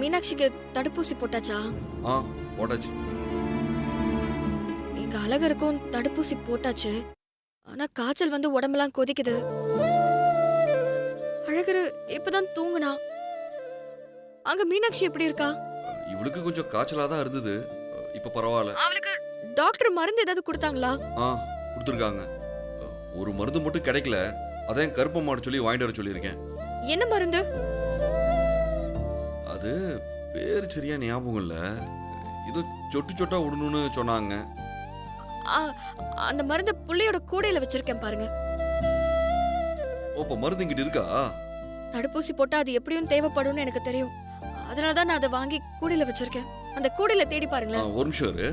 மீனாட்சிக்கு தடுப்பூசி போட்டாச்சா? ஆ போட்டாச்சு. எங்க அழகருக்கும் தடுப்பூசி போட்டாச்சு. ஆனா காய்ச்சல் வந்து உடம்பெல்லாம் கொதிக்குது. அழகரு இப்பதான் தூங்குனா. அங்க மீனாட்சி எப்படி இருக்கா? இவளுக்கு கொஞ்சம் காய்ச்சலா தான் இருந்தது. இப்ப பரவாயில்ல. அவளுக்கு டாக்டர் மருந்து ஏதாவது கொடுத்தாங்களா? ஆ கொடுத்துருக்காங்க. ஒரு மருந்து மட்டும் கிடைக்கல. அதான் கருப்ப மாடு சொல்லி வாங்கிட்டு வர சொல்லியிருக்கேன். என்ன மருந்து? அது பேர் சரியா ஞாபகம் இல்ல. ஏதோ சொட்டு சொட்டா விடணும்னு சொன்னாங்க. ஆ, அந்த மருந்து புள்ளையோட கூடையில வச்சிருக்கேன் பாருங்க. ஓ, இப்ப மருந்து இங்கிட்டு இருக்கா? தடுப்பூசி போட்டா அது எப்படியும் தேவைப்படும்னு எனக்கு தெரியும். அதனால தான் நான் அதை வாங்கி கூடையில வச்சிருக்கேன். அந்த கூடையில தேடி பாருங்களேன். ஒரு நிமிஷம் இரு.